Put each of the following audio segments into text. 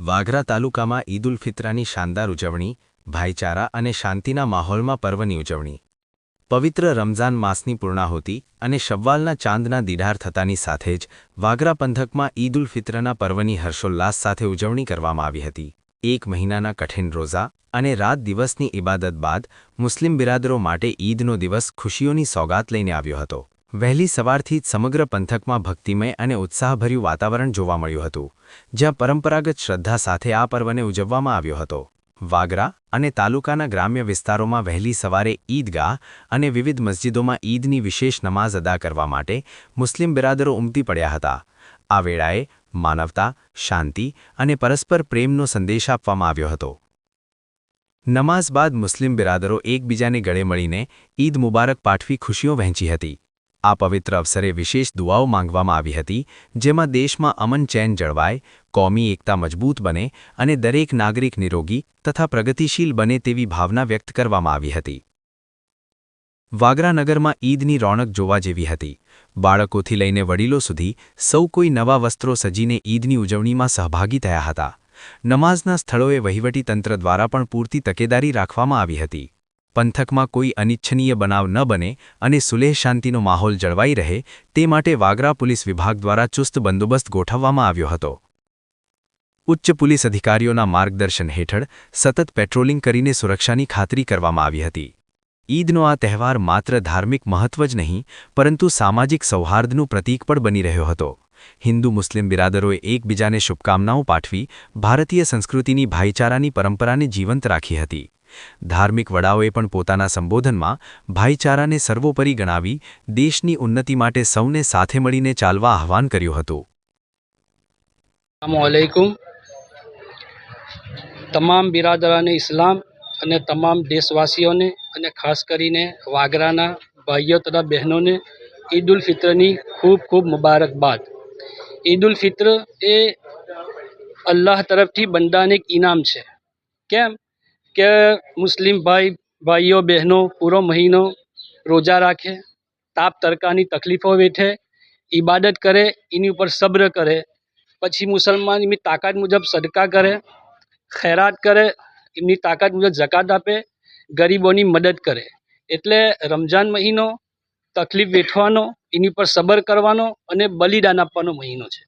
વાગરા તાલુકામાં ઈદ ઉલ ફિત્રની શાનદાર ઉજવણી, ભાઈચારા અને શાંતિના માહોલમાં પર્વની ઉજવણી. પવિત્ર રમઝાન માસની પૂર્ણાહુતિ અને શવ્વાલના ચાંદના દીદાર થતાની સાથે જ વાગરા પંથકમાં ઈદ ઉલ ફિત્રના પર્વની હર્ષોલ્લાસ સાથે ઉજવણી કરવામાં આવી હતી. એક મહિનાના કઠિન રોઝા અને રાત દિવસની ઇબાદત બાદ મુસ્લિમ બિરાદરો માટે ઈદનો દિવસ ખુશીઓની સોગાત લઈને આવ્યો હતો. વહેલી સવારથી જ સમગ્ર પંથકમાં ભક્તિમય અને ઉત્સાહભર્યું વાતાવરણ જોવા મળ્યું હતું, જ્યાં પરંપરાગત શ્રદ્ધા સાથે આ પર્વને ઉજવવામાં આવ્યો હતો. વાગરા અને તાલુકાના ગ્રામ્ય વિસ્તારોમાં વહેલી સવારે ઈદગાહ અને વિવિધ મસ્જિદોમાં ઈદની વિશેષ નમાઝ અદા કરવા માટે મુસ્લિમ બિરાદરો ઉમટી પડ્યા હતા. આ વેળાએ માનવતા, શાંતિ અને પરસ્પર પ્રેમનો સંદેશ આપવામાં આવ્યો હતો. નમાઝ બાદ મુસ્લિમ બિરાદરો એકબીજાને ગળે મળીને ઈદ મુબારક પાઠવી ખુશીઓ વહેંચી હતી. આ પવિત્ર અવસરે વિશેષ દુઆઓ માંગવામાં આવી હતી, જેમાં દેશમાં અમન ચેન જળવાય, કોમી એકતા મજબૂત બને અને દરેક નાગરિક નિરોગી તથા પ્રગતિશીલ બને તેવી ભાવના વ્યક્ત કરવામાં આવી હતી. વાગરા નગરમાં ઈદની રોનક જોવા જેવી હતી. બાળકોથી લઈને વડીલો સુધી સૌ કોઈ નવા વસ્ત્રો સજીને ઈદની ઉજવણીમાં સહભાગી થયા હતા. નમાઝના સ્થળોએ વહીવટીતંત્ર દ્વારા પણ પૂરતી તકેદારી રાખવામાં આવી હતી. પંથકમાં કોઈ અનિચ્છનીય બનાવ ન બને અને સુલેહ શાંતિનો માહોલ જળવાઈ રહે તે માટે વાગરા પોલીસ વિભાગ દ્વારા ચુસ્ત બંદોબસ્ત ગોઠવવામાં આવ્યો હતો. ઉચ્ચ પોલીસ અધિકારીઓના માર્ગદર્શન હેઠળ સતત પેટ્રોલિંગ કરીને સુરક્ષાની ખાતરી કરવામાં આવી હતી. ઈદનો આ તહેવાર માત્ર ધાર્મિક મહત્વ જ નહીં, પરંતુ સામાજિક સૌહાર્દનું પ્રતીક પણ બની રહ્યો હતો. હિન્દુ મુસ્લિમ બિરાદરોએ એકબીજાને શુભકામનાઓ પાઠવી ભારતીય સંસ્કૃતિની ભાઈચારાની પરંપરાને જીવંત રાખી હતી. ધાર્મિક વડાઓએ પણ પોતાના સંબોધનમાં ભાઈચારાને સર્વોપરી ગણાવી દેશની ઉન્નતિ માટે સૌને સાથે મળીને ચાલવા આહ્વાન કર્યું હતું. अस्सलामुअलैकुम તમામ બિરાદરાને ઇસ્લામ અને તમામ દેશવાસીઓને અને ખાસ કરીને વાગરાના ભાઈઓ તથા બહેનોને ઈદ ઉલ ફિત્રની ખૂબ ખૂબ મુબારકબાદ. ઈદ ઉલ ફિત્ર એ અલ્લાહ તરફથી બંદાને એક ઇનામ છે. કેમ કે મુસ્લિમ ભાઈઓ બહેનો પૂરો મહિનો રોજા રાખે, તાપ તડકાની તકલીફો વેઠે, ઇબાદત કરે, એની ઉપર સબ્ર કરે, પછી મુસલમાન એમની તાકાત મુજબ સદકા કરે, ખૈરાત કરે, એમની તાકાત મુજબ જકાત આપે, ગરીબોની મદદ કરે. એટલે રમઝાન મહિનો તકલીફ વેઠવાનો, એની પર સબર કરવાનો અને બલિદાન આપવાનો મહિનો છે.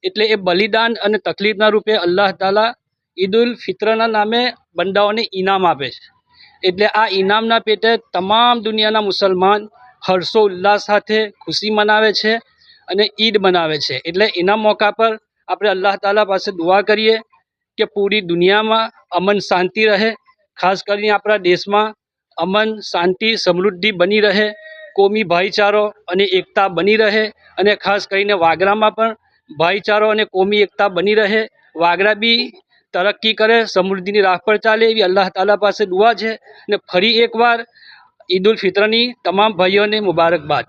એટલે એ બલિદાન અને તકલીફના રૂપે અલ્લાહ તાલા ઈદ ઉલ ફિત્રના નામે બંદાઓને ઇનામ આપે છે. એટલે આ ઇનામના પેટે તમામ દુનિયાના મુસલમાન હર્ષો ઉલ્લાસ સાથે ખુશી મનાવે છે અને ઈદ મનાવે છે. એટલે એના મોકા પર આપણે અલ્લાહ તાલા પાસે દુઆ કરીએ કે પૂરી દુનિયામાં અમન શાંતિ રહે, ખાસ કરીને આપણા દેશમાં અમન શાંતિ સમૃદ્ધિ બની રહે, કોમી ભાઈચારો અને એકતા બની રહે અને ખાસ કરીને વાગરામાં પણ ભાઈચારો અને કોમી એકતા બની રહે. વાગરા બી તરક્કી કરે, સમૃદ્ધિની રાહ પર ચાલે એવી અલ્લાહ તાલા પાસે દુઆ છે. અને ફરી એકવાર ઈદ ઉલ ફિત્રની તમામ ભાઈઓને મુબારકબાદ.